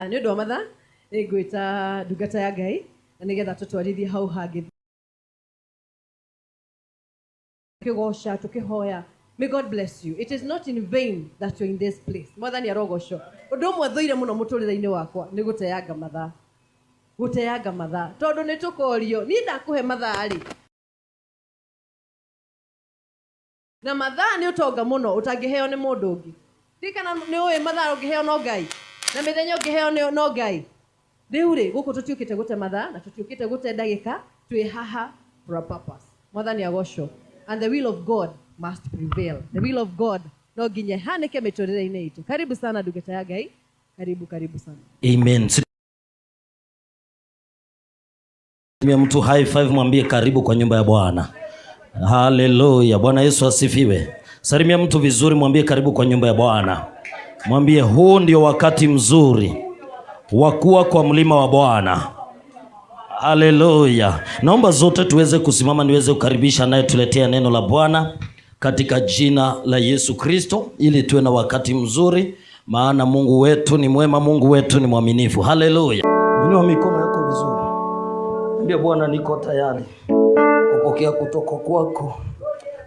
Nĩ ũndũ wa mathaa nĩ ngwĩta ndungata ya Ngai na nĩgetha tũtwarithie hau hangĩ tukĩgoca tukĩhoya. May God bless you. It is not in vain that you're in this place. Mwathani arogocwo. Ũndũ ũmwe thũire mũno mũtũrĩre-inĩ wakwa nĩ gũteanga mathaa. Gũteanga mathaa. Tondũ nĩ tũkorio. Niĩ ndakũhe mathaa rĩ. Na mathaa nĩ ũtonga mũno ũtangĩheo nĩ mũndũ ũngĩ. Ndikana nĩ ũĩ mathaa ũngĩheo no Ngai. Na mĩthenya ũngĩheo no Ngai. Rĩu rĩ gũkũ tũtiũkĩte gũte mathaa na tũtiũkĩte gũte ndagĩka, twĩ haha for a purpose. Mwathani agocwo. And the will of God must prevail. The will of God no nginya hanĩke mĩtũrĩre-inĩ itũ. Karibu sana ndungata ya Ngai. Karibu sana. Amen. Mtu high five mwambie karibu kwa nyumba ya Bwana. Haleluya. Bwana Yesu asifiwe. Salimia mtu vizuri mwambie karibu kwa nyumba ya Bwana. Mwambie huu ndio wakati mzuri wa kuwa kwa mlima wa Bwana. Haleluya. Naomba zote tuweze kusimama niweze kukaribisha naye tuletea neno la Bwana katika jina la Yesu Kristo ili tuwe na wakati mzuri, maana Mungu wetu ni mwema, Mungu wetu ni mwaminifu. Haleluya. Inua mikono yako vizuri. Mwambie Bwana niko tayari kupokea kutoka kwako.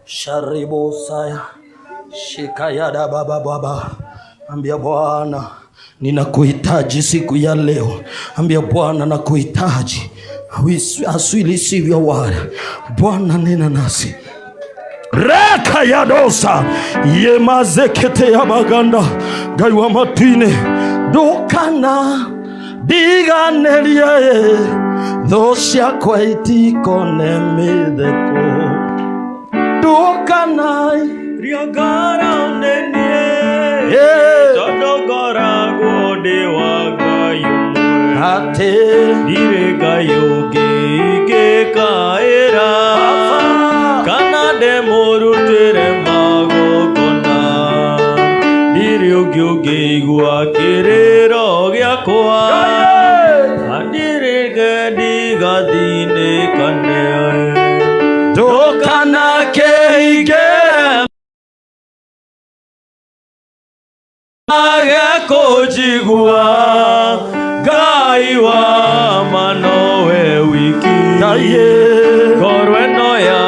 Sharibo saya shikayada baba. Ambia Bwana ninakuhitaji siku ya leo. Ambia Bwana nakuhitaji. As we receive your word, Bwana nena nasi. Reka ya dosa yemazekete ya maganda gaiwa matine dokana diganelie dosya kwaitiko nemedeko dokana riagara nenie todogora gode wagayo ate direga yoge kaera kana de morutere mago kona diryoge igwa kerero gyakwa adirega digadine kane dokana keige kojigwa gaiwa manowe wiki daye korweno ya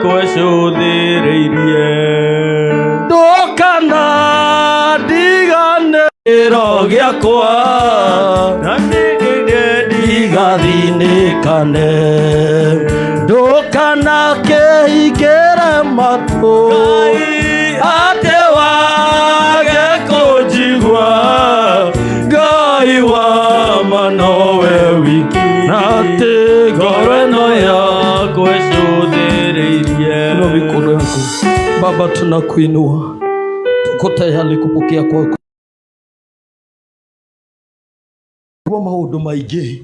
kweshudireirie dokana digane rogyakwa nanigide digathinikane dokana keigere mato atewa gaiwa manowe wiki nate goreno ya kweshudireirie. Inua mikono yako. Baba tunakuinua, tuko tayari kupokea kwako. Kwa maodo maige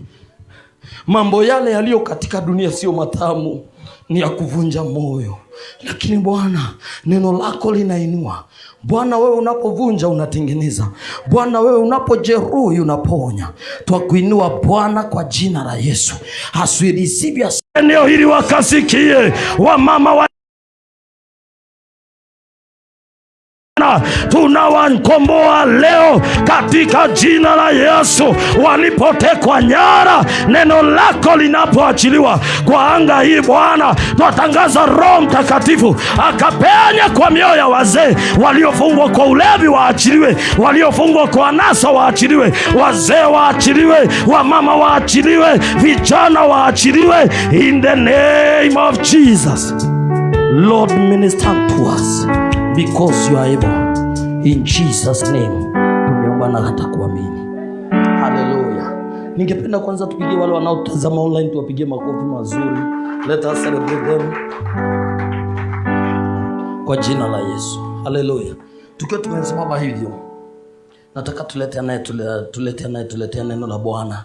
mambo yale yaliyo katika dunia sio matamu, ni ya kuvunja moyo, lakini Bwana neno lako linainua. Bwana wewe unapovunja unatengeneza. Bwana wewe unapojeruhi unaponya. Twakuinua Bwana kwa jina la Yesu. Hasuirisibia eneo hili wakasikie wamama wa tunawakomboa leo katika jina la Yesu. Walipotekwa nyara, neno lako linapoachiliwa kwa anga hii Bwana, twatangaza Roho Mtakatifu akapenya kwa mioyo ya wazee waliofungwa kwa ulevi waachiliwe, waliofungwa kwa anasa waachiliwe, wazee waachiliwe, wamama waachiliwe, vijana waachiliwe in the name of Jesus. Lord, minister to us because you are able. In Jesus name tumeomba na hata kuamini. Hallelujah. Ningependa kwanza tupigie wale wanaotazama online, tuwapigie makofi mazuri. Let us celebrate them kwa jina la Yesu. Hallelujah. Tukiwa tumesimama hivyo, nataka tulete neno la Bwana,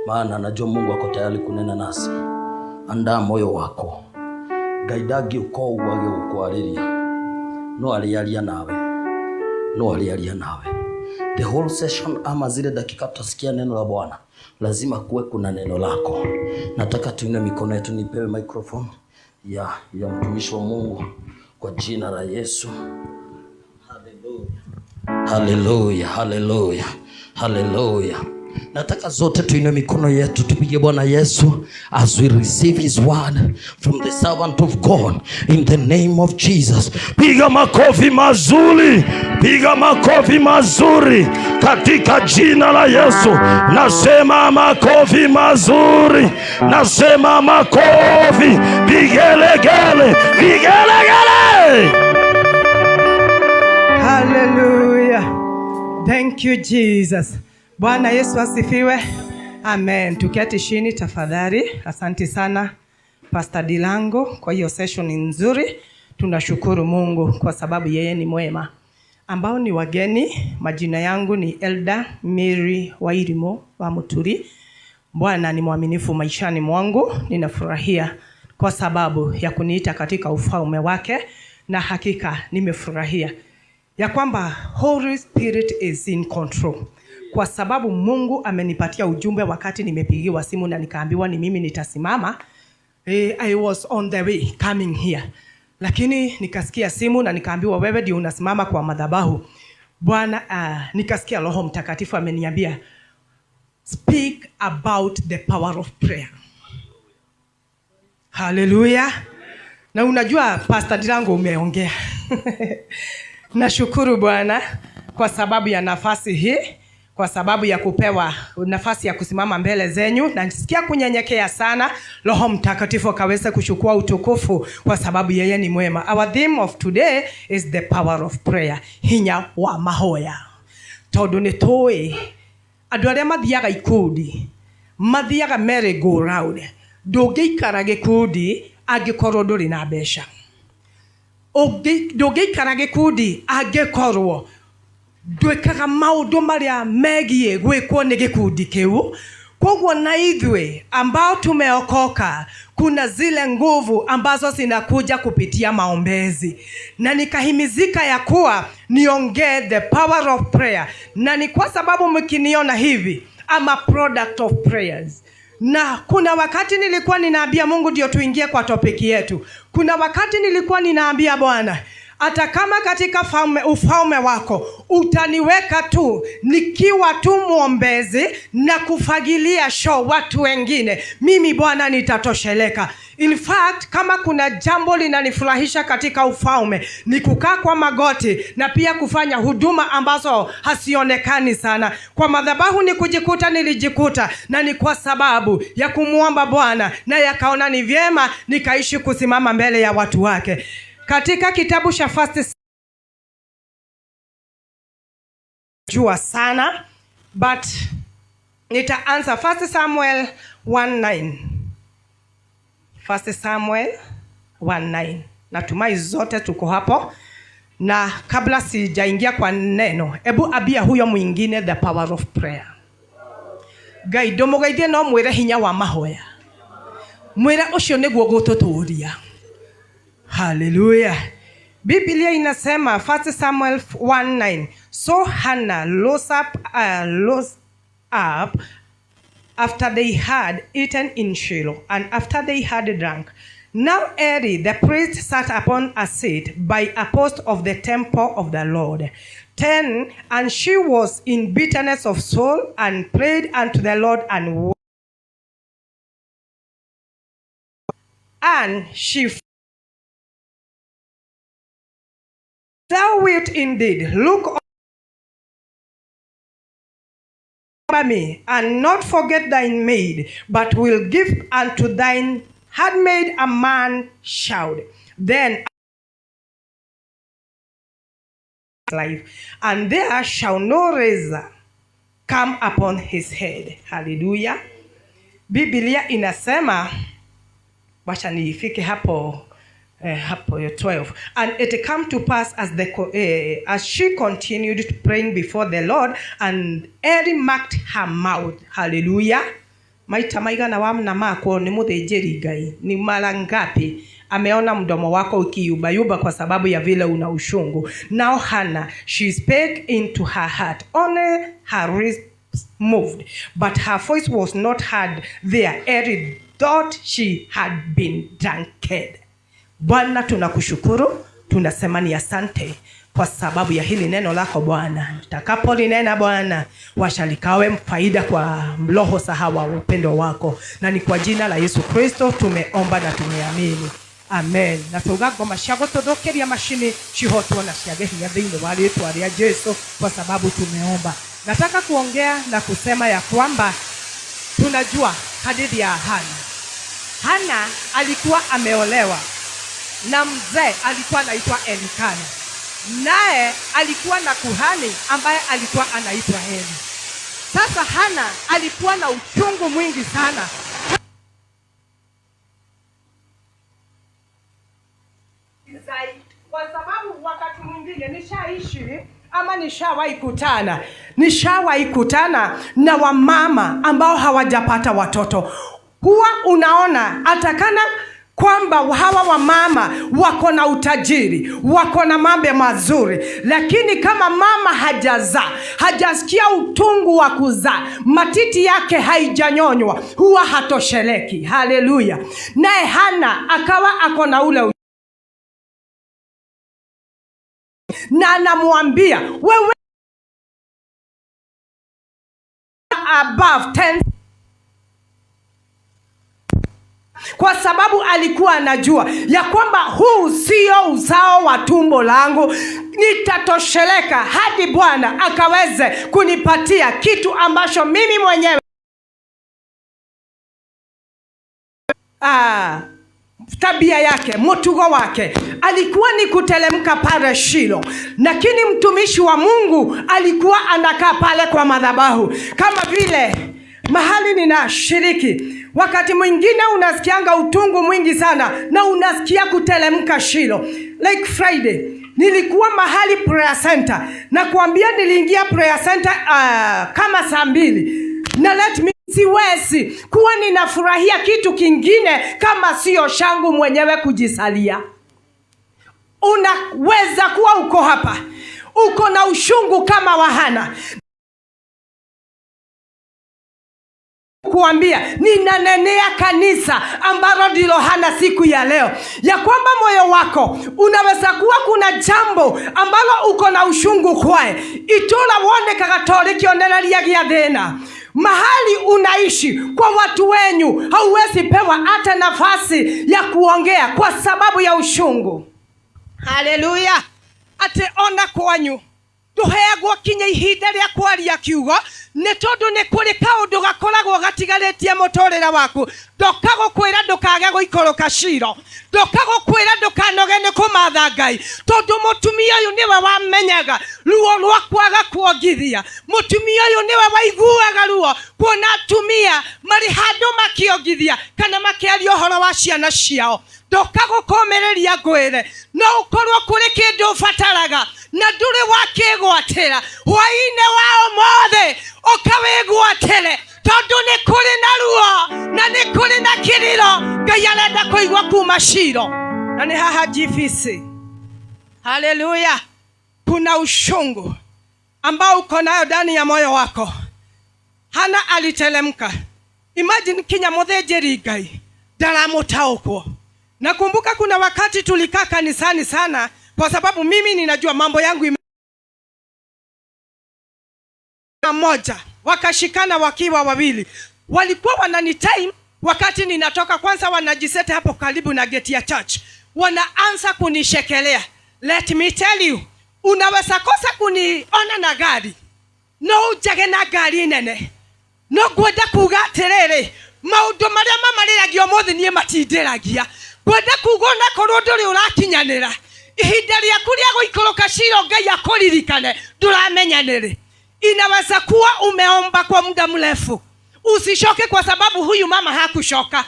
maana najua Mungu ako tayari kunena nasi. Andaa moyo wako. Gaidagi uko wage ukwariria. No alialia nawe. The whole session ama zile dakika tutasikia neno la Bwana, lazima kuwe kuna neno lako. Nataka tuinue mikono yetu, nipewe microphone ya mtumishi wa Mungu kwa jina la Yesu. Hallelujah. Hallelujah. Hallelujah. Hallelujah. Nataka zote tuinue mikono yetu tupige Bwana Yesu as we receive his word from the servant of God in the name of Jesus. Piga makofi mazuri, piga makofi mazuri katika jina la Yesu. Nasema makofi mazuri, nasema makofi, vigelegele, vigelegele. Hallelujah. Thank you Jesus. Bwana Yesu asifiwe. Amen. Tuketi chini tafadhali. Asante sana Pastor Dilango kwa hiyo session nzuri. Tunashukuru Mungu kwa sababu yeye ni mwema. Ambao ni wageni, majina yangu ni Elda Mary Wairimo wa Muturi. Bwana ni mwaminifu maishani mwangu. Ninafurahia kwa sababu ya kuniita katika ufalme wake, na hakika nimefurahia ya kwamba Holy Spirit is in control. Kwa sababu Mungu amenipatia ujumbe wakati nimepigiwa simu na nikaambiwa ni mimi nitasimama. I was on the way coming here. Lakini nikasikia simu na nikaambiwa wewe ndio unasimama kwa madhabahu. Bwana nikasikia Roho Mtakatifu ameniambia speak about the power of prayer. Hallelujah. Na unajua Pastor Dilango umeongea. Nashukuru Bwana kwa sababu ya nafasi hii, kwa sababu ya kupewa nafasi ya kusimama mbele zenyu, na nisikia kunyenyekea sana. Roho Mtakatifu kaweze kuchukua utukufu kwa sababu yeye ni mwema. Our theme of today is the power of prayer. Hinya wa mahoya. Tondu ni toi andu aria mathiaga ikundi, mathiaga merry go round. Ndũngĩikara gĩkundi angĩkorwo ndũrĩ na mbeca. Ndũngĩikara gĩkundi angĩkorwo ndwĩkaga maũndũ marĩa megiĩ gwĩkwo nĩ gĩkundi kĩu. Koguo na ithuĩ ambao tumeokoka, kuna zile nguvu ambazo zinakuja kupitia maombezi, na nikahimizika ya kuwa niongee the power of prayer. Na ni kwa sababu mkiniona hivi, I'm a product of prayers. Na kuna wakati nilikuwa ninaambia Mungu ndio tuingie kwa topiki yetu. Kuna wakati nilikuwa ninaambia Bwana, hata kama katika ufalme wako utaniweka tu nikiwa tu muombezi na kufagilia show watu wengine, mimi Bwana nitatosheleka. In fact, kama kuna jambo linanifurahisha katika ufalme ni kukaa kwa magoti na pia kufanya huduma ambazo hasionekani sana. Kwa madhabahu ni kujikuta, nilijikuta, na ni kwa sababu ya kumuomba Bwana, na yakaona ni vyema nikaishi kusimama mbele ya watu wake. Katika kitabu cha First jua sana, but nitaanza 1 Samuel 1:9. 1 Samuel 1:9. Natumai zote tuko hapo. Na kabla sijaingia kwa neno, ebu abia huyo mwingine the power of prayer. Ngai ndomugeithie no mwire hinya wa mahoya. Mwire ucio niguo gututuria. Hallelujah. Biblia inasema 1 Samuel 1:9. So Hannah rose up after they had eaten in Shiloh, and after they had drunk. Now Eli the priest sat upon a seat by a post of the temple of the Lord. 10. And she was in bitterness of soul, and prayed unto the Lord, and she, thou wilt indeed look over me, and not forget thine maid, but will give unto thine handmaid a man child. Then life, and there shall no razor come upon his head. Hallelujah. Biblia inasema, wacha nifike hapo hapo 12. And it came to pass as she continued praying before the Lord, and Eli marked her mouth. Hallelujah. Maita maigana wa mna mako ni muthĩnjĩri Ngai, ni mara ngapi ameona mdomo wako ukiyubayuba kwa sababu ya vile una ushungu? Now Hannah, she spake into her heart, only her lips moved, but her voice was not heard there. Eli thought she had been drunkard. Bwana tunakushukuru, tunasema ni asante kwa sababu ya hili neno lako Bwana. Tutakapolinena Bwana, washalikawe faida kwa roho sahawa upendo wako, na ni kwa jina la Yesu Kristo tumeomba na tumeamini. Amen. Na tugagoma shago todokeria mashini shihoto na shiage hinya thini wa rĩĩtwa rĩa Yesu, kwa sababu tumeomba. Nataka kuongea na kusema ya kwamba tunajua hadithi ya Hana. Hana alikuwa ameolewa na mzee alikuwa anaitwa Elikana, naye alikuwa na kuhani ambaye alikuwa anaitwa Eli. Sasa Hana alikuwa na uchungu mwingi sana, kwa sababu wakati mwingine nishawahi kutana na wamama ambao hawajapata watoto. Huwa unaona atakana kwamba hawa wamama wako na utajiri, wako na mambo mazuri, lakini kama mama hajasikia utungu wa kuzaa, matiti yake haijanyonywa, huwa hatosheleki. Haleluya. Naye Hana akawa ako na ule, na anamwambia wewe above 10, kwa sababu alikuwa anajua ya kwamba huu sio uzao wa tumbo langu, nitatosheleka hadi Bwana akaweze kunipatia kitu ambacho mimi mwenyewe tabia yake, mtugo wake alikuwa ni kutelemka pale Shilo, lakini mtumishi wa Mungu alikuwa anakaa pale kwa madhabahu. Kama vile mahali ninashiriki, wakati mwingine unasikianga utungu mwingi sana na unasikia kutelemka Shilo. Like Friday nilikuwa mahali prayer center, na kuambia niliingia prayer center kama saa 2, na let me siwezi kuwa ninafurahia kitu kingine kama sio shangu mwenyewe kujisalia. Unaweza kuwa uko hapa, uko na ushungu kama wa Hana. Kuambia ninanenea kanisa ambalo ndilo Hana siku ya leo, ya kwamba moyo wako unaweza kuwa kuna jambo ambalo uko na ushungu kwae, itula wone kagatoriki oneraria gia thina. Mahali unaishi kwa watu wenyu hauwezi pewa hata nafasi ya kuongea kwa sababu ya ushungu. Haleluya. Ate ona kwanyu tuheagwo kinya ihinda rĩa kwaria kiugo nĩ tondũ nĩ kũrĩ kaũndũ gakoragwo gatigarĩtie mũtũrĩre waku. Ndoka gũkwĩra ndũkage gũikũrũka Shilo, ndoka gũkwĩra ndũkanoge nĩ kũmatha Ngai, tondũ mũtumia ũyũ nĩwe wamenyaga ruo rwa kwaga kuongithia. Mũtumia ũyũ nĩwe waiguaga ruo kuona atumia marĩ handũ makiongithia kana makĩaria ũhoro wa ciana ciao. Ndoka gũkũmĩrĩria ngwĩre no ũkorwo kũrĩ kĩndũ ũbataraga na ndũrĩ wakĩgwatĩra, hwaĩ-inĩ wa ũmũthĩ ũkawĩgwatĩre, tondũ nĩ kũrĩ na ruo na nĩ kũrĩ na kĩrĩro Ngai arenda kũigua kuma Shilo. Na nĩ haha GVC. Haleluya. Kuna ushungu ambao uko nayo ndani ya moyo wako. Hana alitelemka. Imagine kinya mũthĩnjĩri Ngai ndaramũtaũkwo. Nakumbuka kuna wakati tulikaa kanisani sana, kwa sababu mimi ninajua mambo yangu moja. Wakashikana wakiwa wawili, walikuwa wananitime wakati ninatoka. Kwanza wanajisete hapo karibu na geti ya church, wanaanza kunishekelea. Let me tell you, unaweza kosa kuniona na gari, no ujage na gari nene, no gwenda kuga atiriri maundu maria mamarĩragio mũthĩ niĩ matindĩragia. Gwenda kuga na korwo ndũrĩ ũrakinyanĩra ihinda rĩaku rĩa gũikũrũka Shilo Ngai akũririkane ndũramenya nĩrĩ. Inaweza kuwa umeomba kwa muda mrefu, usishoke kwa sababu huyu mama hakushoka,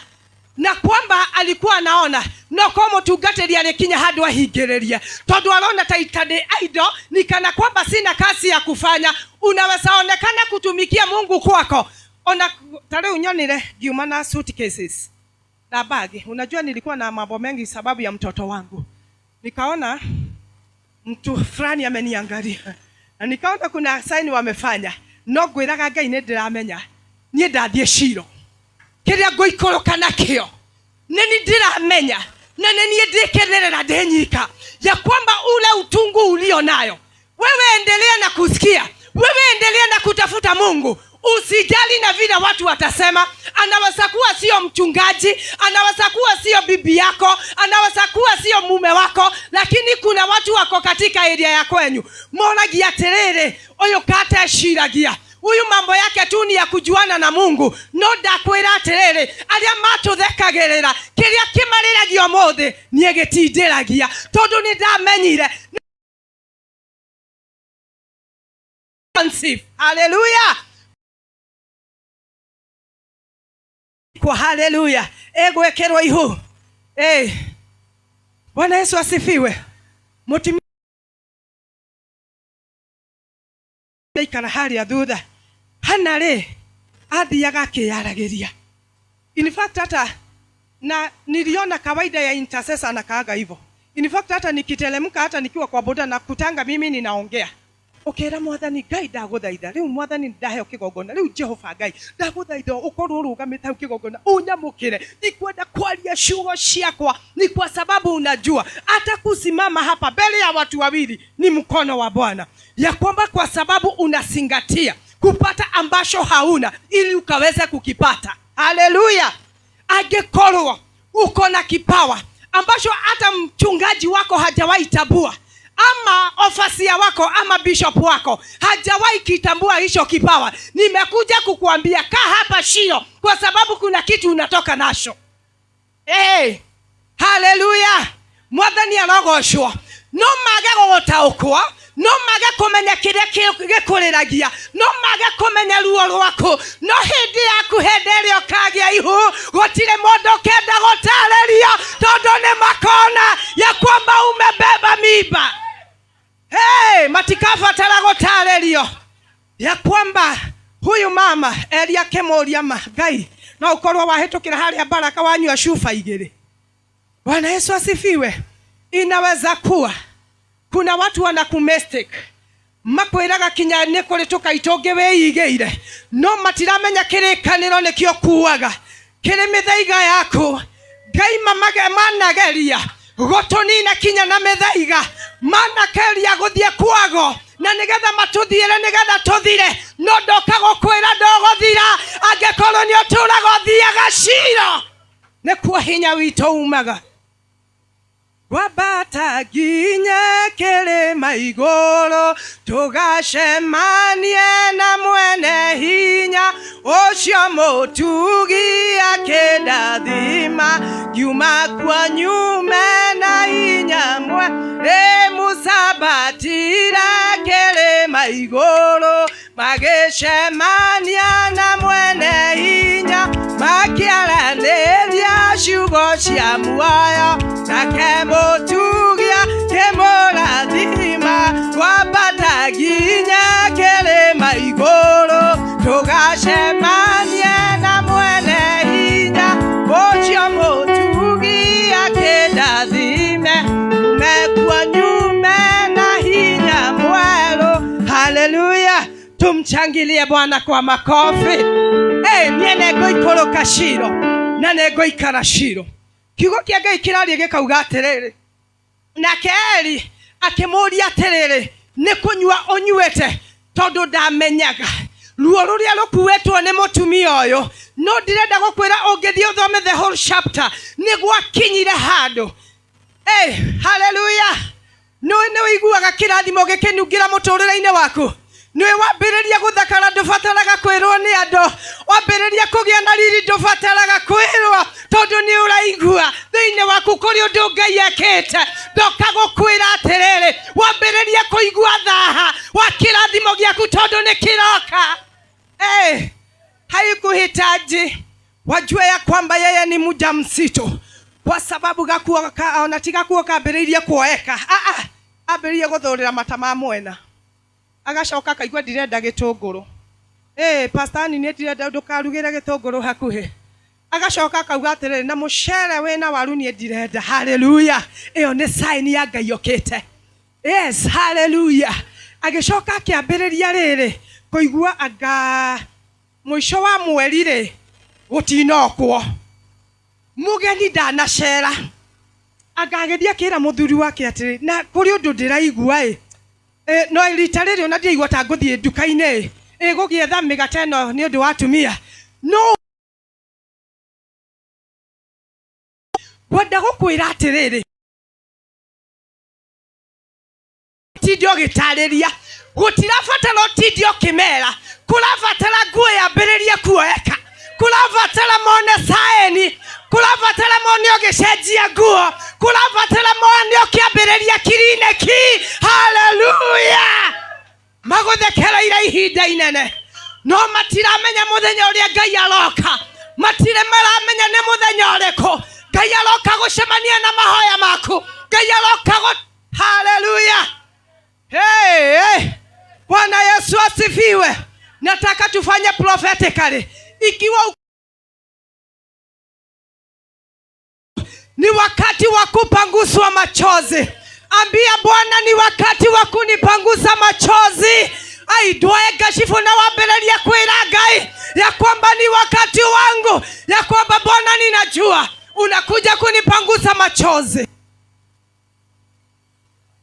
na kwamba alikuwa anaona no komo tugatĩria alikinya handũ ahingĩrĩrie, tondũ arona taitade aido ni kana kwamba sina kazi ya kufanya. Unaweza onekana kutumikia Mungu kwako. Ona tare unyonire giuma na suitcases na bagi. Unajua nilikuwa na mambo mengi sababu ya mtoto wangu. Nikaona mtu fulani ameniangalia, na nikaona kuna sign wamefanya. No gwĩraga Ngai nĩ ndĩramenya niĩ ndathiĩ Shilo, kĩrĩa ngũikũrũka nakĩo nĩ ndĩramenya na nenie ndekenerera ndenyika ya kwamba ule utungu ulio nayo wewe endelea na kusikia, wewe endelea na kutafuta Mungu. Usijali na vile watu watasema. Anaweza kuwa sio mchungaji, anaweza kuwa sio bibi yako, anaweza kuwa sio mume wako, lakini kuna watu wako katika area ya kwenyu. Moragia terere oyo kata shiragia. Huyu mambo yake tu ni ya kujuana na Mungu. No dakwira terere aria mathuthekagerera kiria kimariragia mothe niegitindiragia tondu ni ndamenyire. Hallelujah. Kwa haleluya. Egwekerwa ihu. Bwana Yesu asifiwe. Mutimi ikara hali ya thutha hana rĩ athiaga akĩyaragĩria. In fact hata na niliona kawaida ya intercessor na kaaga hivyo. In fact hata nikitelemka, hata nikiwa kwa boda na kutanga, mimi ninaongea ukera Mwathani Ngai ndaguthaitha riu Mwathani ndaheo kigongona riu Jehova Ngai ndaguthaitha ukorwo urugamite au kigongona unyamukire. Nikwenda kwaria ciugo ciakwa ni kwa sababu unajua hata kusimama hapa mbele ya watu wawili ni mkono wa Bwana, ya kwamba kwa sababu unasingatia kupata ambacho hauna ili ukaweze kukipata. Haleluya. Angekorwo uko na kipawa ambacho hata mchungaji wako hajawahi tabua, ama ofasia wako ama bishop wako hajawahi kitambua hicho kipawa, nimekuja kukuambia kaa hapa Shilo, kwa sababu kuna kitu unatoka nacho. Haleluya. Mwathani arogoshwa. No mage gũgũtaũkwo, no mage kũmenya kĩrĩa gĩkũrĩragia, no mage kũmenya ruo rwaku, no hĩndĩ yaku hĩndĩ ĩrĩa ũkagĩa ihu gũtirĩ mũndũ kenda gũtarĩria tondũ nĩ makona ya kwamba umebeba mimba. Matikabatara gũtarĩrio ya kwamba huyu mama Elia akĩmũria Ngai no ũkorwo wahĩtũkĩra harĩa Baraka wanyua cuba igĩrĩ. Bwana Yesu asifiwe. Inaweza kuwa kuna watu wanakumistake, makwiraga kinya nĩ kũrĩ tũkaitũngĩ wĩigĩire, no matiramenya kĩrĩkanĩro nĩkĩo kuaga kĩrĩ mĩthaiga yaku. Ngai manageria gũtũnina kinya na mĩthaiga, manageria gũthiĩ kwago na nĩgetha matũthiĩre nĩgetha tũthire, no ndoka gũkwĩra ndũgũthira angĩkorwo nĩ ũtũraga ũthiaga Shilo. Nĩkuo hinya witũ umaga. Wabata ginya kĩrĩma igũrũ tũgacemanie na mwene hinya ũcio mũtugi akĩndathima ngiuma kwanyu mena hinya mũsabatira kĩrĩma igũrũ magĩcemania na mwene hinya makĩaranĩria ciugo cia muoyo nake mũtugia kĩmũrathima. Wambata nginya kĩrĩma igũrũ tũgacemanie na mwene hinya ũcio mũtugi akĩndathime umekuwa nyume na hinya mwerũ. Haleluya. Tumchangilie Bwana kwa makofi. Niĩ nĩngũikũrũka Shilo na nĩngũikara Shilo. Kiugo kĩa Ngai kĩraria gĩkauga atĩrĩrĩ, nake Eli akĩmũria atĩrĩrĩ, nĩ kũnyua ũnyuĩte? Tondũ ndamenyaga ruo rũrĩa rũkuĩtwo nĩ mũtumia ũyũ. No ndirenda gũkwĩra ũngĩthiĩ ũthome the whole chapter nĩguo akinyire handũ. Haleluya. Nĩ ũiguaga kĩrathimo gĩkĩnungĩra mũtũrĩre-inĩ waku? Nĩ wambĩrĩria gũthakara ndũbataraga kwĩrwo nĩ andũ, wambĩrĩria kũgĩa na riri ndũbataraga kwĩrwo tondũ nĩ ũraigua thĩinĩ waku kũrĩ ũndũ Ngai ekĩte. Ndoka gũkwĩra atĩrĩrĩ, wambĩrĩria kũigua thaha wa kĩrathimo gĩaku tondũ nĩ kĩroka. Haikuhitaji wajue ya kwamba yeye ni mjamzito kwa sababu onatiga kuo kambĩrĩirie kuoeka. Ambĩrĩrie gũthũrĩra matama mwena, agacoka akaigua ndirenda gĩtũngũrũ. Pastor ni ndirenda ndũkarugĩre gĩtũngũrũ hakuhĩ. Agacoka akauga atĩrĩrĩ, na mũcere wĩna waru niĩ ndirenda. Haleluya. Ĩyo nĩ sign ya Ngai yũkĩte. Yes, haleluya. Agĩcoka akĩambĩrĩria rĩrĩ kũigua anga mũico wa mweri rĩ gũtinokwo, mũgeni ndanacera agagethia kira muthuri wake atiri na kuri undu ndiraigua no rita riri ona ndiraigua ta nguthie nduka-ini gugietha migate no ni undu wa atumia no wenda gukwira atiriri tidio gitariria gutirabatara tidio kimera kurabatara nguo yambiriria kuoeka kurabatara mone saeni kurabatara mone ogicenjia nguo kurabatara mone okiambiriria kiriniki. Haleluya! maguthekereire ihinda inene no matiramenya muthenya uria Ngai aroka matire maramenya ni muthenya uriku Ngai aroka gucemania na mahoya maku Ngai aroka haleluya. Hey, Bwana Yesu asifiwe. Nataka tufanye prophetically. Ikiwa ni wakati wa kupanguswa machozi, ambia Bwana ni wakati wa kunipangusa machozi. Aidwae gashifu na wambelelia kwira Ngai ya kwamba ni wakati wangu, ya kwamba Bwana ninajua unakuja kunipangusa machozi.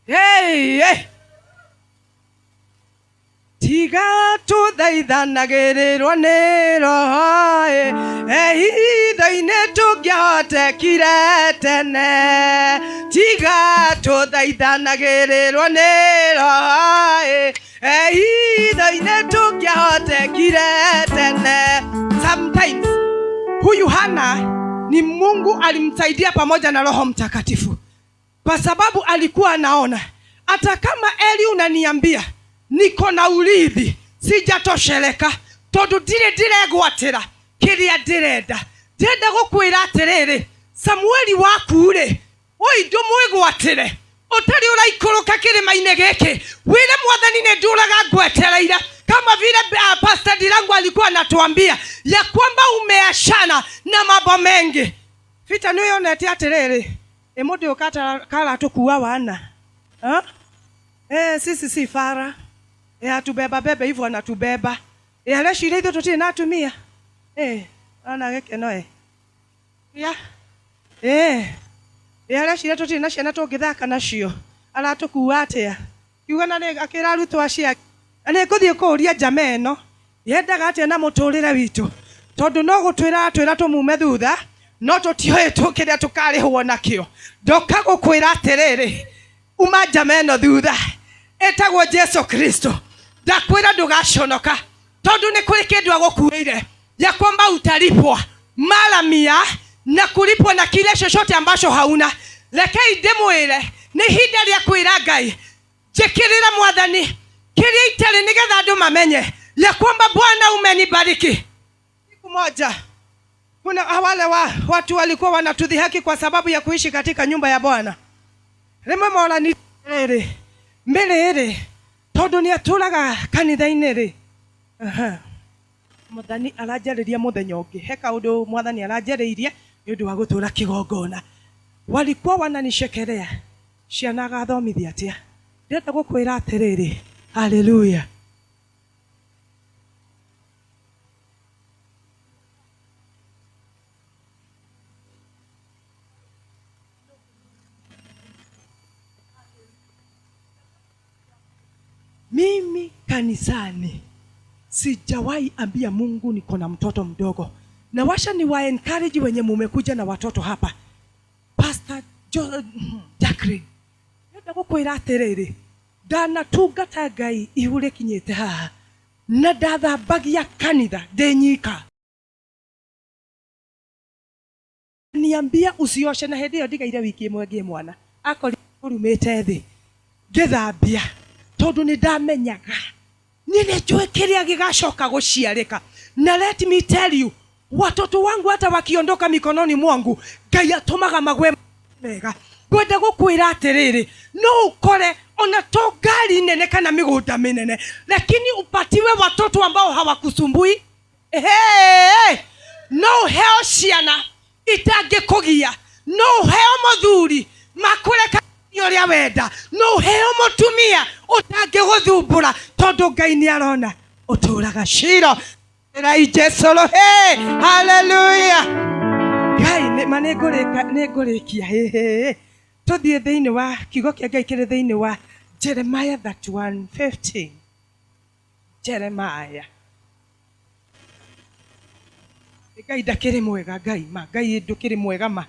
Hey. Tiga tuthaithanagĩrĩrwo nĩ Roho hitho-inĩ tũngĩhotekire tene. Tiga tuthaithanagĩrĩrwo nĩ Roho hitho-inĩ tũngĩhotekire tene. Sometimes huyu Hana ni Mungu alimsaidia pamoja na Roho Mtakatifu, kwa sababu alikuwa anaona hata kama Eli unaniambia niko na urithi sijatosheleka tondu ndiregwatira kiria ndirenda ndenda gukwira atiriri Samueli waku ri oi ndumwigwatire utari uraikuruka kirima-ini giki wire Mwathani ni nduraga ngwetereire kama vile Pastor Dirangu alikuwa anatuambia ya kwamba umeashana na mambo mengi. Vita niyo yonete atiriri mundu ukata kala tukua wana sisi si fara atubeba bebe hivyo anatubeba aleshire hizo tutine natumia ana gekeno aleshire tutine na ciana tungithaka nacio aratukuwa atia kiugana ni akira arutwo acia ani nguthie kuria njameno yendaga atia na muturire witu tondu no gutwira tumume thutha no tutioe tukiria tukarihwo nakio ndoka gukwira atiriri uma njameno thutha etagwo Jesu Kristo ndakwira ndugaconoka tondu ni kuri kindu agukuire ya kwamba utalipwa mara 100 na kulipwa na kile chochote ambacho hauna. Rekei ndimwire ni hinda ria kwira Ngai jikirira Mwathani kiria itari nigetha andu mamenye ya kwamba Bwana umenibariki. Siku moja kuna wale watu walikuwa wanatudhihaki kwa sababu ya kuishi katika nyumba ya Bwana. Rimwe mola ni mbele tondu ni aturaga kanitha-ini ri Mwathani aranjariria muthenya ungi he kaundu Mwathani aranjariirie ni undu wa gutura kigongona. Walikuwa wananishekelea ciana gathomithia atia ndenda gukwira atiriri. Haleluya. Mimi kanisani sijawahi ambia Mungu niko na mtoto mdogo. Na washa ni wa encourage wenye mumekuja na watoto hapa. Pastor Jacqueline nenda gukwira atiriri ndana tungata Ngai ihuri kinyite haha na ndathambagia kanitha ndenyika. Niambia usioshe na hindi yo ndigaire wiki imwe ngie mwana akori urumite thi ngithambia tondu ni ndamenyaga nini njue kiria gigacoka guciarika. Na let me tell you, watoto wangu hata wakiondoka mikononi mwangu Ngai atumaga magwe mega. Ngwenda gukwira atiriri no ukore ona to gari nene kana migunda minene lakini upatiwe watoto ambao hawakusumbui. No heo ciana itangikugia, no heo muthuri makureka yoria wenda, no heo mutumia utangiguthumbura tondu Ngai ni arona uturaga ciro rai Jesu. Haleluya. Ngai ne manegureka negurikia Tuthie thiini wa kiugo kia Ngai kiri thiini wa Jeremiah 31:15. Jeremiah. Ngai ndakiri mwega Ngai ndukiri mwega ma.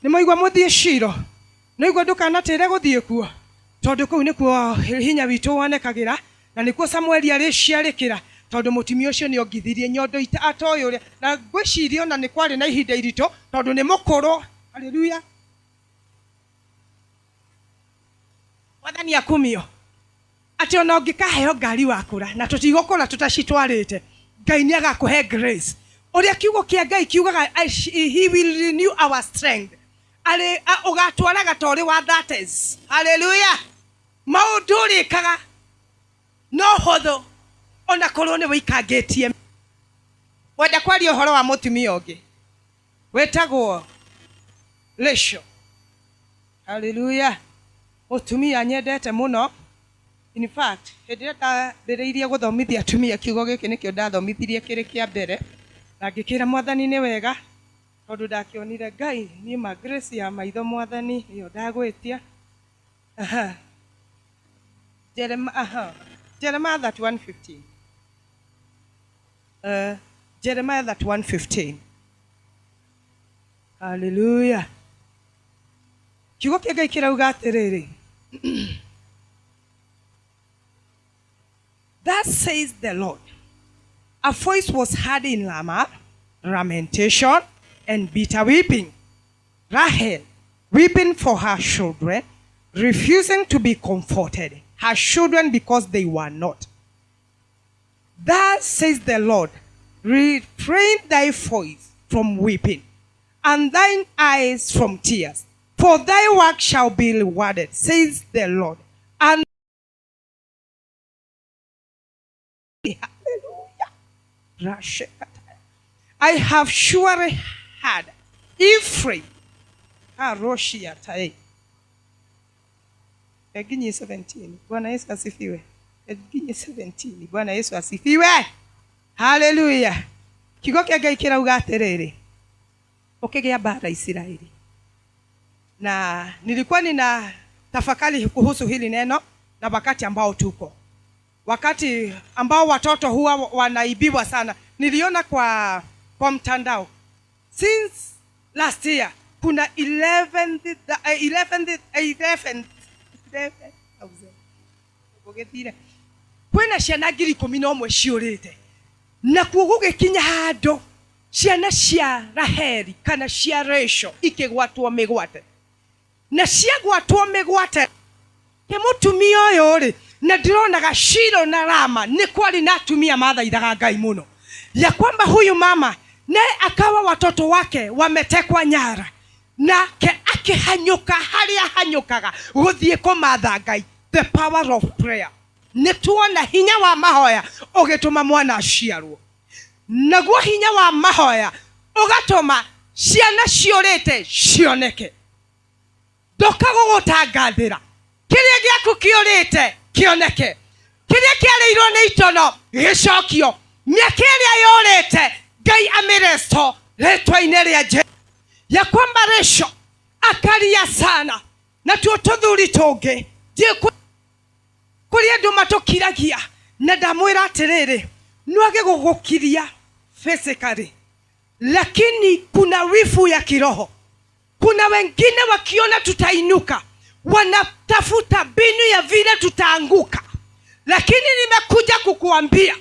Nimoigwa muthie Shilo. Noigwa ndukanatire guthie kuo. Tondu kuu nikuo hinya witu wonekagira na nikuo Samueli ariciarikira tondu mutumia ucio ni ongithirie nyondo atoyo uria na ngwiciria ona ni kwari na ihinda irito tondu ni mukuru. Haleluya. Wathani akumio ati ona ungikaheo ngari wakura na tutigukura tutacitwarite Ngai ni agakuhe grace uria kiugo kia Ngai kiugaga he will renew our strength ale ugatwaraga tori wa thates. Haleluya. Maundu urikaga no hotho ona korwo ni wikangitie wenda kwaria uhoro wa mutumia ungi wetagwo Rachel. Haleluya. Mutumia nyendete muno. In fact hedeta bereirie guthomithia atumia kiugo giki nikio ndathomithirie kiri kia mbere na ngikira Mwathani ni wega tondu ndakionire Ngai ni ma grace ya maitho Mwathani niyo ndagwitia. Jeremiah 31:15. Jeremiah 31:15. Hallelujah. Kiugo kia Ngai kirauga atiriri. Thus says the Lord, a voice was heard in Ramah, lamentation and bitter weeping. Rahel weeping for her children, refusing to be comforted, her children because they were not. Thus says the Lord, refrain thy voice from weeping, and thine eyes from tears, for thy work shall be rewarded, says the Lord. And I have surely heard Ephraim. Eginye 17. Bwana Yesu asifiwe. Eginye 17. Bwana Yesu asifiwe. Hallelujah. Kiugo kia Ngai kirauga atiriri. Ukigia bara Israeli. Na nilikuwa nina tafakari kuhusu hili neno na wakati ambao tuko. Wakati ambao watoto huwa wanaibiwa sana. Niliona kwa mtandao. Since last year kuna 11,000 kwena ciana 11,000 ciurite na kugugikinya hando ciana cia Raheli kana cia Rachel ikigwatwo migwate na ciagwatwo migwate ke mutumia uyu ri na ndironaga Shilo na Rama ni kwari na atumia mathaithaga Ngai muno ya kwamba huyu mama naye akawa watoto wake wametekwa nyara na ke akihanyuka haria hanyukaga guthie kumatha Ngai. The power of prayer. Nituona hinya wa mahoya ugituma mwana aciarwo naguo hinya wa mahoya ugatuma ciana ciurite cioneke. Ndukagugutangathira kiria giaku kiurite kioneke, kiria kiareirwo ni itono gicokio, miaka iria yurite Ngai amiresto retwa-ini ria Jesu. Ya kwamba Rachel akaria sana na tuo tuthuri tungi kuri andu matukiragia na ndamwira atiriri nwage gugukiria physically, lakini kuna wifu ya kiroho. Kuna wengine wakiona tutainuka wanatafuta mbinu ya vile tutaanguka, lakini nimekuja kukuambia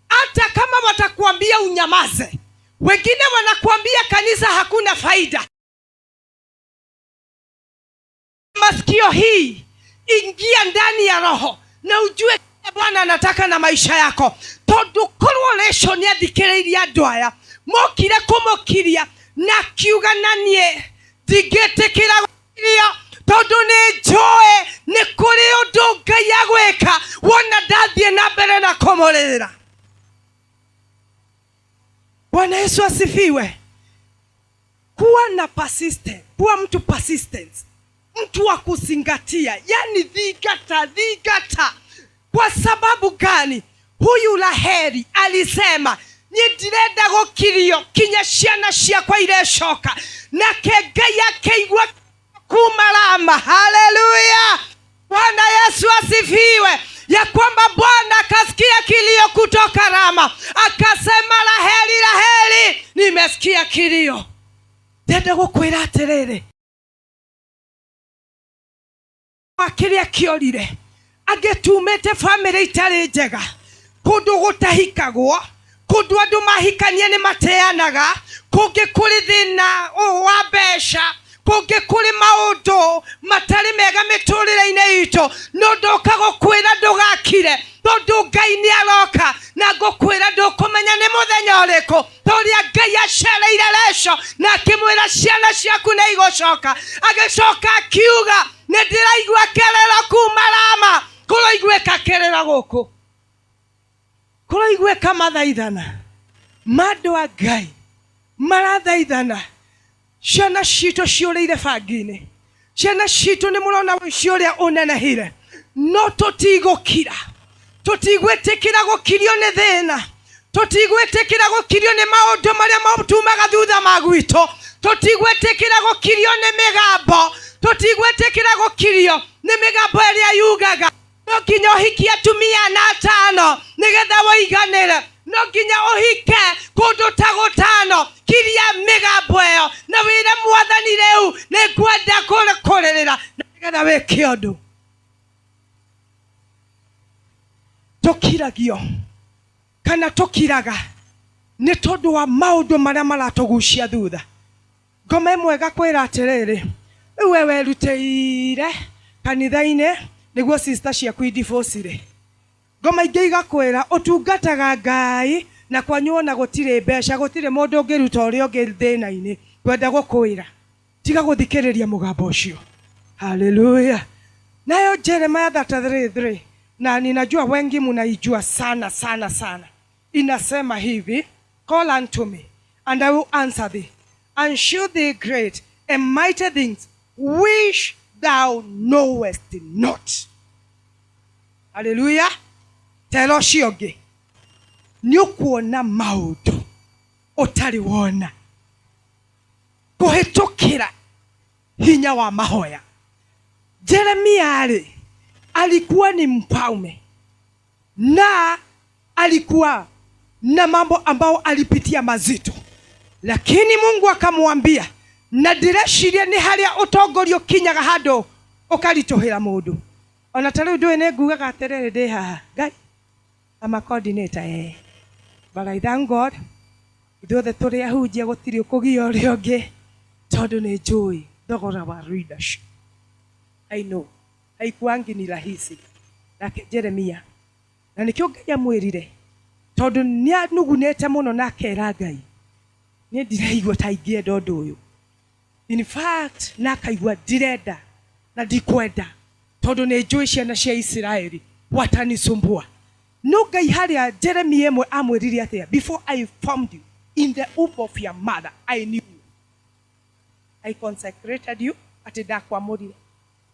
hata kama watakuambia unyamaze, wengine wanakuambia kanisa hakuna faida, masikio hii ingia ndani ya roho na ujue Bwana anataka na maisha yako. Tondu korwo Rachel ni athikiririe andu aya mokire kumukiria na kiuga nanie thigetikira gukiria tondu ni njoe ni kuri undu Ngai agwika wona ndathie na mbere na kumurira. Bwana Yesu asifiwe. Kuwa na persistent, kuwa mtu persistent, mtu wa kuzingatia, yani dhigata. Kwa sababu gani? Huyu Raheli alisema ndirenda gukirio kinya ciana ciakwa irecoka, nake Ngai akaigua kumarama. Haleluya, Bwana Yesu asifiwe. Ya kwamba Bwana akasikia kilio kutoka Rama, akasema Raheli, Raheli, nimesikia kilio. Ndenda gukwira atiriri, akiria kiorire agetumete family itari njega, kundu gutahikagwo, kundu andu mahikanie ni mateanaga, kungi kuri thina wa mbeca, kungi kuri maundu matari mega miturire-ini itu, no ndoka gukwira ndugakire, tondu Ngai ni aroka na ngukwira ndukumenya ni muthenya uriku, toria Ngai acereire Resho na akimwira ciana ciaku ni igucoka. Agicoka akiuga, ni ndiraigua kerero kuma Rama. Kuroiguika kerero guku, kuroiguika mathaithana, mandu a Ngai marathaithana. Ciana citu ciurire bangi-ini, ciana citu ni murona ciuria unenehire, no tutigukira, tutigwitikira gukirio ni thina, tutigwitikira gukirio ni maundu maria mautumaga thutha magwito, tutigwitikira gukirio ni migambo, tutigwitikira gukirio ni migambo iria yugaga no nginya uhiki atumia 5 nigetha woiganire, no nginya uhike kundu ta 5 kiria migambo iyo na wire mwathani riu ningwenda kuririra nigetha wike undu. Tukiragio kana tukiraga ni tondu wa maundu maria maratugucia thutha. Ngoma mwega kwira atiriri, wewe ruteire kanitha-ini niguo sister ciaku divorce. Ngoma ingi igakwira utungataga Ngai na kwanyu na gutire mbeca, gutire mundu ungiruta uria ungi thina-ini, kwenda gukwira tiga guthikiriria mugambo ucio. Haleluya. Nayo Jeremiah 33:3, na ninajua wengi mnaijua sana sana sana, inasema hivi, call unto me and I will answer thee and show thee great and mighty things which thou knowest not. Hallelujah. Tero ciongi ni ukuona maundu utari wona kuhitukira hinya wa mahoya. Jeremia alikuwa ni mfalme na alikuwa na mambo ambao alipitia mazito, lakini Mungu akamwambia, na ndireshiria ni haria utongorio kinyaga handu ukarituhira mundu. Ona tariu ndui ni ngugaga atiriri ndi haha, Ngai ama coordinator but I thank God ithuothe turi ahunjia gutiri ukugia uria ungi, tondu ni njui thogora wa leadership. I know haikuangi ni rahisi nake Jeremia, na nikio Ngai amwirire tondu ni anugunete muno na akera Ngai, ni ndiraigua ta ingienda undu uyu. In fact nakaigua ndirenda na ndikwenda tondu ni njui ciana cia Israeli watanisumbua. No Ngai haria Jeremia emwe amwirire atia, before I formed you in the womb of your mother I knew you, I consecrated you, ati ndakwamurire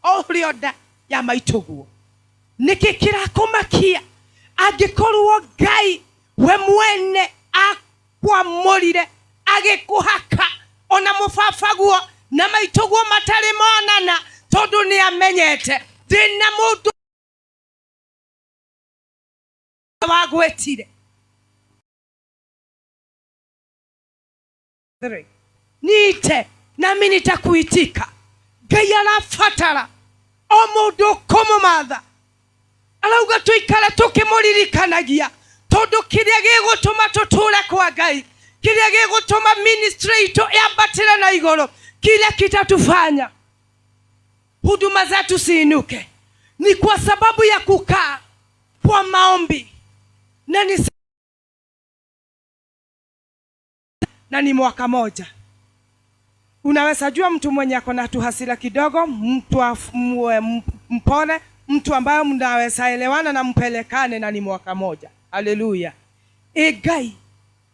orio nda ya maituguo. Niki kirakumakia angikorwo Ngai we mwene akwamurire agikuhaka ona mufafaguo na maituguo matari monana, tondu ni amenyete ndina mundu wagwetire. Niite nami nitakuitika. Ngai arafatara o mundu kumumatha, arauga tuikare tukimuririkanagia, tondu kiria gigutuma tuture kwa Ngai, kiria gigutuma ministry itu yambatire na iguru, kiria kitatufanya huduma zetu siinuke ni kwa sababu ya kukaa kwa maombi. Na ni mwaka moja. Unaweza jua mtu mwenye ako na tuhasira kidogo, mtu mpole, mtu ambaye mnaweza elewana na mpelekane, na ni mwaka moja. Haleluya. Ngai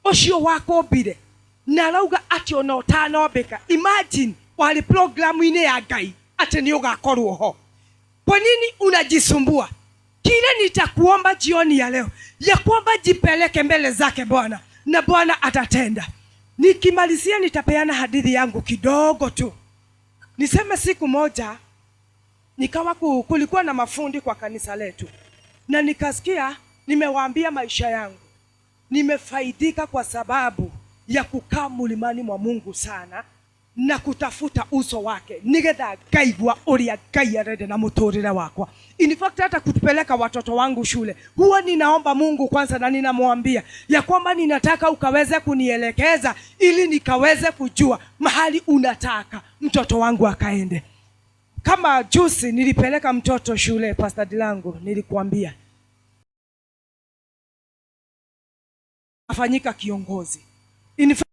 ucio wako bire na rauga ati ona utanobeka. Imagine wali programu ine ya Ngai ati ni ugakorwo ho. Kwa nini unajisumbua? Kile nitakuomba jioni ya leo ya kwamba jipeleke mbele zake Bwana na Bwana atatenda. Nikimalizia nitapeana hadithi yangu kidogo tu. Niseme siku moja nikawa kulikuwa na mafundi kwa kanisa letu, na nikasikia, nimewaambia maisha yangu nimefaidika kwa sababu ya kukaa mlimani mwa Mungu sana na kutafuta uso wake, nigetha ngaigua uria Ngai arenda na muturire wakwa. In fact, hata kutupeleka watoto wangu shule, huwa ninaomba Mungu kwanza, na ninamwambia ya kwamba ninataka ukaweze kunielekeza ili nikaweze kujua mahali unataka mtoto wangu akaende. Kama juzi nilipeleka mtoto shule, Pastor Dilango, nilikuambia afanyika kiongozi. In fact,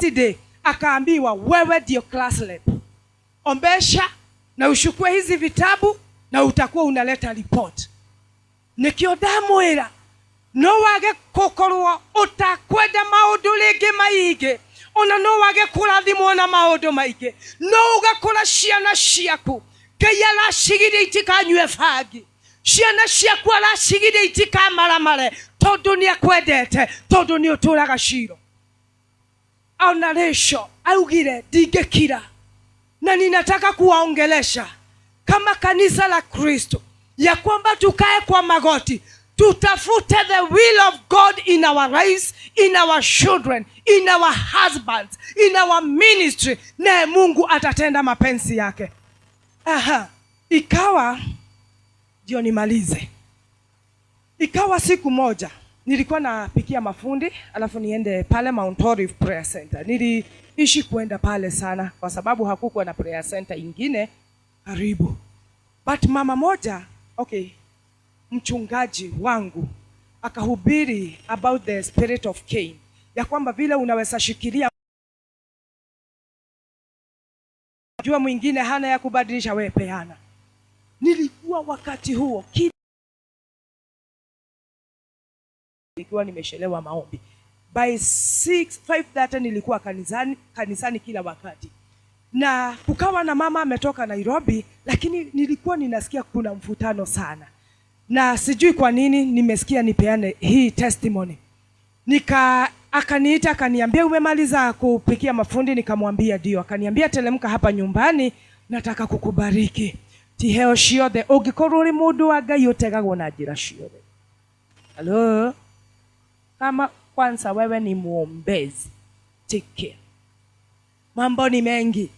today akaambiwa, wewe ndio class rep, ombesha na ushukue hizi vitabu na utakuwa unaleta report. Nikio ndamwira no wage kokorwo utakwenda maundu ringi maige, ona no wage kurathimwo na maundu maige, no ugakora ciana ciaku Ngai aracigire itikanyue bangi, ciana ciaku aracigire itikamaramare tondu ni akwendete, tondu ni uturaga ciro. Ona resho augire ndingekira, na ninataka kuwaongelesha kama kanisa la Kristo ya kwamba tukae kwa magoti, tutafute the will of God in our lives, in our children, in our husbands, in our ministry, na Mungu atatenda mapenzi yake. Ikawa ndio nimalize. Ikawa siku moja nilikuwa napikia mafundi, alafu niende pale Mount Olive Prayer Center. Niliishi kuenda pale sana kwa sababu hakukuwa na prayer center ingine karibu. But mama moja, mchungaji wangu akahubiri about the spirit of Cain, ya kwamba vile unaweza shikilia jua mwingine hana ya kubadilisha, wewe peana. Nilikuwa wakati huo nilikuwa nimeshelewa maombi. By 5:30 nilikuwa kanisani kila wakati. Na kukawa na mama ametoka Nairobi, lakini nilikuwa ninasikia kuna mvutano sana. Na sijui kwa nini nimesikia nipeane hii testimony. Akaniita akaniambia, umemaliza kupikia mafundi? Nikamwambia ndio. Akaniambia, telemka hapa nyumbani, nataka kukubariki. Tiheo ciothe ungikorwo uri mundu wa Ngai utegagwo na njira ciothe. Hello? Kama kwanza wewe ni muombezi, take care. Mambo ni mengi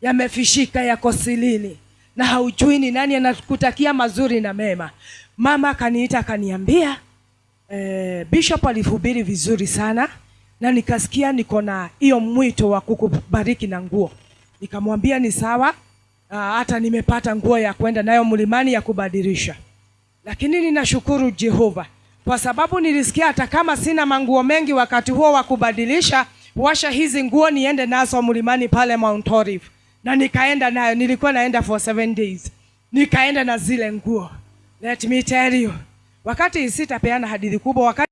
yamefishika, yako silini, na haujui ni nani anakutakia mazuri na mema. Mama akaniita akaniambia, Bishop alihubiri vizuri sana, na nikasikia niko na hiyo mwito wa kukubariki na nguo. Nikamwambia ni sawa, hata nimepata nguo ya kwenda nayo mlimani ya kubadilisha. Lakini ninashukuru Jehova kwa sababu nilisikia hata kama sina manguo mengi wakati huo wa kubadilisha, washa hizi nguo niende nazo mlimani pale Mount Olive. Na nikaenda nayo, nilikuwa naenda for 7 days. Nikaenda na zile nguo. Let me tell you, wakati sitapeana hadithi kubwa, wakati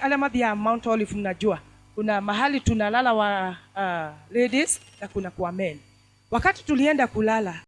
alama ya Mount Olive, mnajua kuna mahali tunalala wa ladies na kuna kwa men. Wakati tulienda kulala,